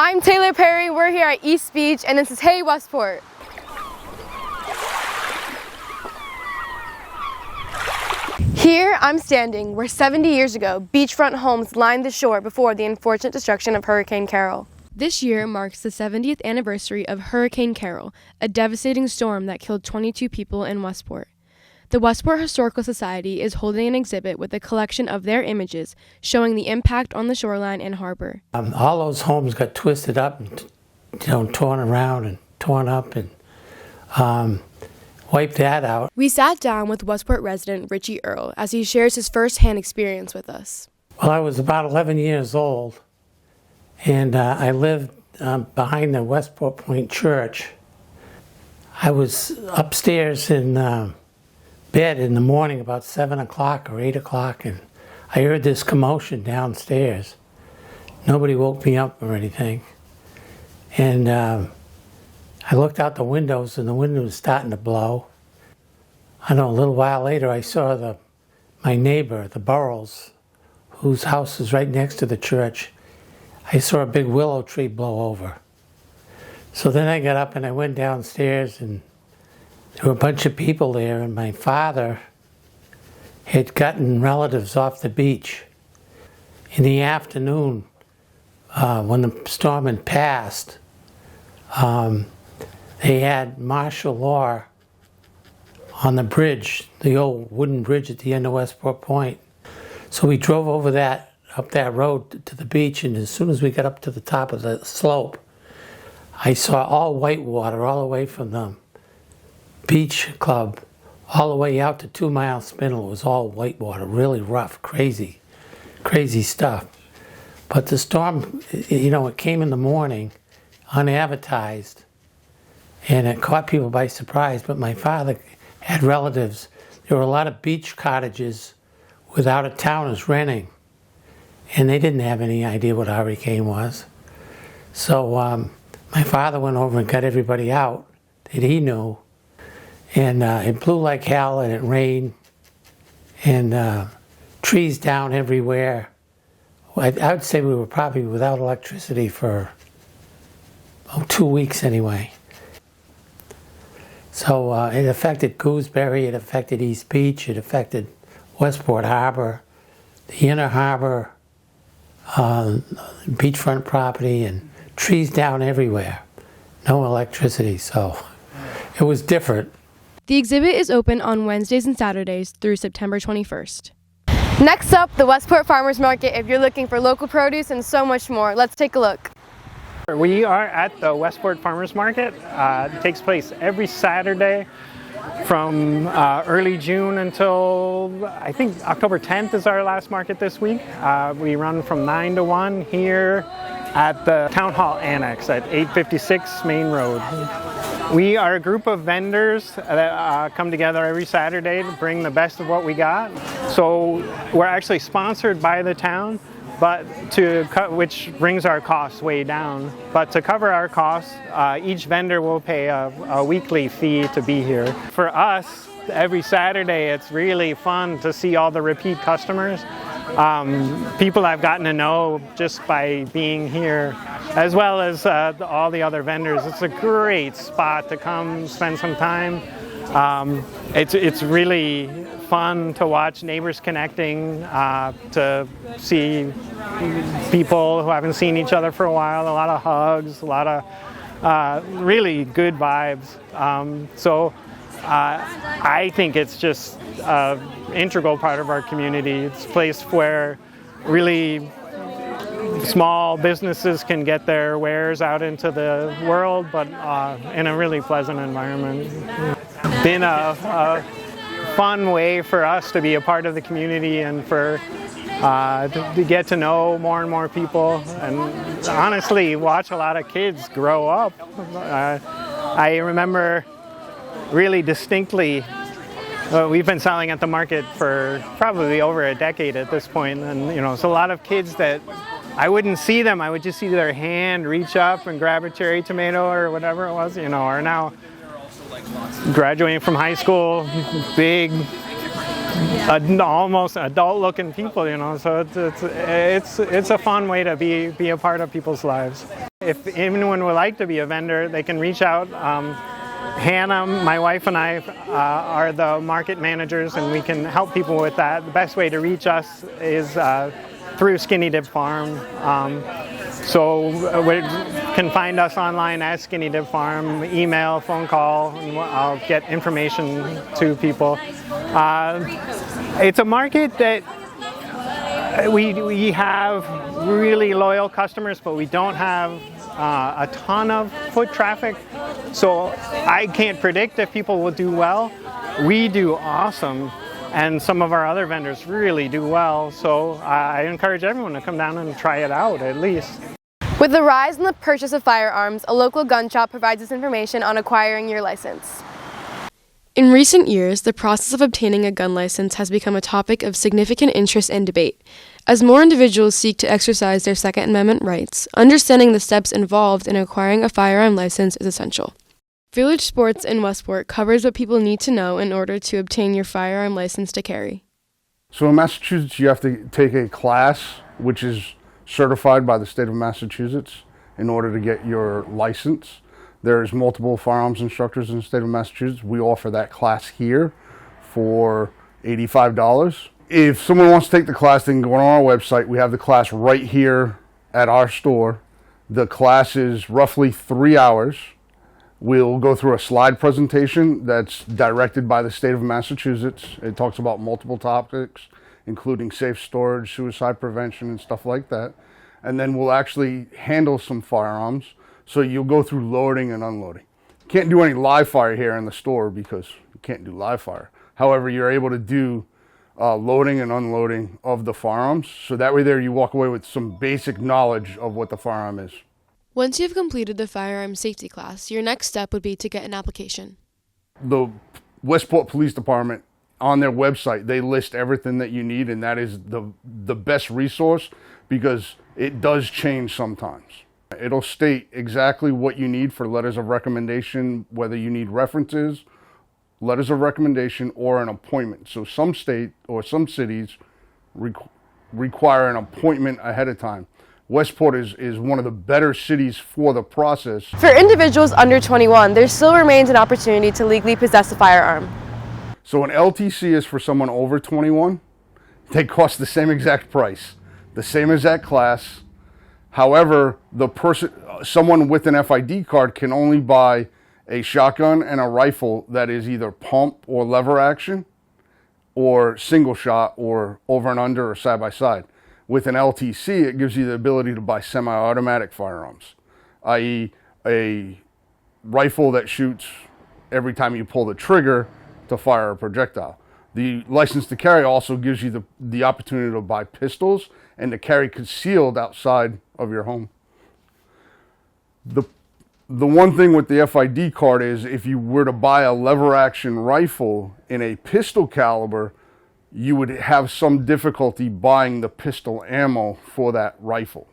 I'm Taylor Perry, we're here at East Beach, and this is Hey Westport. Here I'm standing where 70 years ago, beachfront homes lined the shore before the unfortunate destruction of Hurricane Carol. This year marks the 70th anniversary of Hurricane Carol, a devastating storm that killed 22 people in Westport. The Westport Historical Society is holding an exhibit with a collection of their images showing the impact on the shoreline and harbor. All those homes got twisted up and torn around and torn up and wiped that out. We sat down with Westport resident Richie Earl as he shares his first-hand experience with us. Well, I was about 11 years old, and I lived behind the Westport Point Church. I was upstairs in bed in the morning about 7 o'clock or 8 o'clock, and I heard this commotion downstairs. Nobody woke me up or anything. And I looked out the windows, and the wind was starting to blow. I don't know, a little while later, I saw my neighbor, the Burrells, whose house is right next to the church. I saw a big willow tree blow over. So then I got up and I went downstairs, and there were a bunch of people there, and my father had gotten relatives off the beach. In the afternoon, when the storm had passed, they had martial law on the bridge, the old wooden bridge at the end of Westport Point. So we drove over up that road to the beach, and as soon as we got up to the top of the slope, I saw all white water all the way from the beach club all the way out to 2 Mile Spindle. It was all white water, really rough, crazy stuff. But the storm, it came in the morning, unadvertised, and it caught people by surprise. But my father had relatives. There were a lot of beach cottages with out-of-towners renting, and they didn't have any idea what a hurricane was. So my father went over and got everybody out that he knew, and it blew like hell, and it rained, and trees down everywhere. I would say we were probably without electricity for 2 weeks anyway. So it affected Gooseberry, it affected East Beach, it affected Westport Harbor, the inner harbor, beachfront property, and trees down everywhere. No electricity, so it was different. The exhibit is open on Wednesdays and Saturdays through September 21st. Next up, the Westport Farmers Market if you're looking for local produce and so much more. Let's take a look. We are at the Westport Farmers Market. It takes place every Saturday from early June until I think October 10th is our last market this week. We run from 9 to 1 here at the Town Hall Annex at 856 Main Road. We are a group of vendors that come together every Saturday to bring the best of what we got. So we're actually sponsored by the town, but which brings our costs way down. But to cover our costs, each vendor will pay a weekly fee to be here. For us, every Saturday, it's really fun to see all the repeat customers. People I've gotten to know just by being here, as well as all the other vendors. It's a great spot to come spend some time. It's really fun to watch neighbors connecting, to see people who haven't seen each other for a while, a lot of hugs, a lot of really good vibes. So I think it's just an integral part of our community. It's a place where really small businesses can get their wares out into the world, but in a really pleasant environment. Been a fun way for us to be a part of the community and for to get to know more and more people, and honestly watch a lot of kids grow up. I remember really distinctly, we've been selling at the market for probably over a decade at this point, and it's a lot of kids that I wouldn't see them. I would just see their hand reach up and grab a cherry tomato or whatever it was, are now graduating from high school, big, almost adult-looking people, So it's a fun way to be a part of people's lives. if anyone would like to be a vendor, they can reach out. Hannah, my wife, and I are the market managers, and we can help people with that. The best way to reach us is through Skinny Dip Farm. So you can find us online at Skinny Dip Farm, email, phone call, and I'll get information to people. It's a market that we have really loyal customers, but we don't have a ton of foot traffic. So I can't predict if people will do well. We do awesome, and some of our other vendors really do well. So I encourage everyone to come down and try it out at least. With the rise in the purchase of firearms, a local gun shop provides us information on acquiring your license. In recent years, the process of obtaining a gun license has become a topic of significant interest and debate. As more individuals seek to exercise their Second Amendment rights, understanding the steps involved in acquiring a firearm license is essential. Village Sports in Westport covers what people need to know in order to obtain your firearm license to carry. So in Massachusetts, you have to take a class which is certified by the state of Massachusetts in order to get your license. There's multiple firearms instructors in the state of Massachusetts. We offer that class here for $85. If someone wants to take the class, they can go on our website. We have the class right here at our store. The class is roughly 3 hours. We'll go through a slide presentation that's directed by the state of Massachusetts. It talks about multiple topics, including safe storage, suicide prevention, and stuff like that. And then we'll actually handle some firearms. So you'll go through loading and unloading. You can't do any live fire here in the store because you can't do live fire. However, you're able to do loading and unloading of the firearms. So that way there you walk away with some basic knowledge of what the firearm is. Once you've completed the firearm safety class, your next step would be to get an application. The Westport Police Department, on their website, they list everything that you need, and that is the best resource because it does change sometimes. It'll state exactly what you need for letters of recommendation, whether you need references, letters of recommendation, or an appointment. So some state or some cities require an appointment ahead of time. Westport is one of the better cities for the process. For individuals under 21, there still remains an opportunity to legally possess a firearm. So an LTC is for someone over 21. They cost the same exact price, the same exact class. However, someone with an FID card can only buy a shotgun and a rifle that is either pump or lever action, or single shot, or over and under, or side by side. With an LTC, it gives you the ability to buy semi-automatic firearms, i.e. a rifle that shoots every time you pull the trigger to fire a projectile. The license to carry also gives you the opportunity to buy pistols and to carry concealed outside of your home. The one thing with the FID card is if you were to buy a lever action rifle in a pistol caliber, you would have some difficulty buying the pistol ammo for that rifle.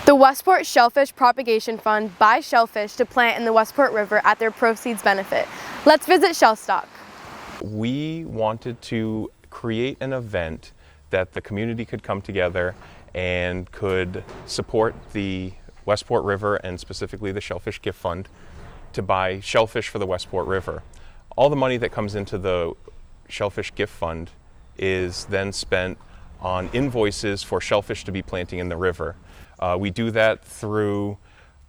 The Westport Shellfish Propagation Fund buys shellfish to plant in the Westport River at their proceeds benefit. Let's visit Shellstock. We wanted to create an event that the community could come together and could support the Westport River and specifically the Shellfish Gift Fund to buy shellfish for the Westport River. All the money that comes into the Shellfish Gift Fund is then spent on invoices for shellfish to be planting in the river. We do that through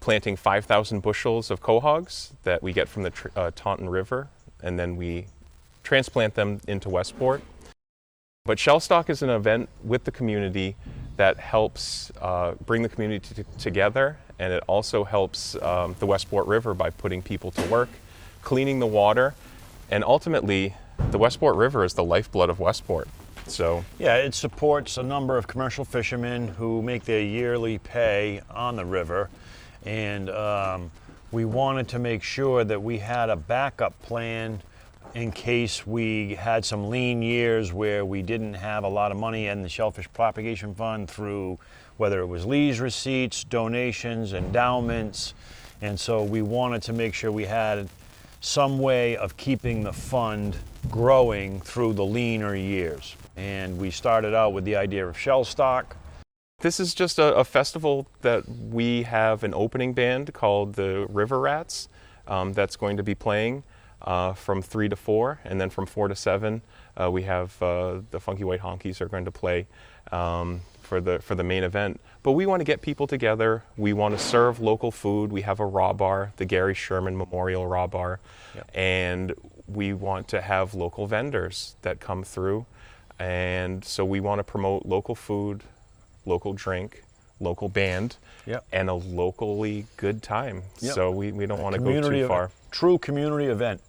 planting 5,000 bushels of quahogs that we get from the Taunton River, and then we transplant them into Westport. But Shellstock is an event with the community that helps bring the community together, and it also helps the Westport River by putting people to work, cleaning the water, and ultimately the Westport River is the lifeblood of Westport. So yeah, it supports a number of commercial fishermen who make their yearly pay on the river, and we wanted to make sure that we had a backup plan in case we had some lean years where we didn't have a lot of money in the Shellfish Propagation Fund through whether it was lease receipts, donations, endowments, and so we wanted to make sure we had some way of keeping the fund growing through the leaner years. And we started out with the idea of Shellstock. This is just a festival that we have an opening band called the River Rats that's going to be playing from 3 to 4, and then from 4 to 7 we have the Funky White Honkies are going to play for the main event. But we want to get people together. We want to serve local food. We have a raw bar, the Gary Sherman Memorial Raw Bar, and we want to have local vendors that come through. And so we want to promote local food, local drink, local band, and a locally good time. So we don't want to go too far. True community event.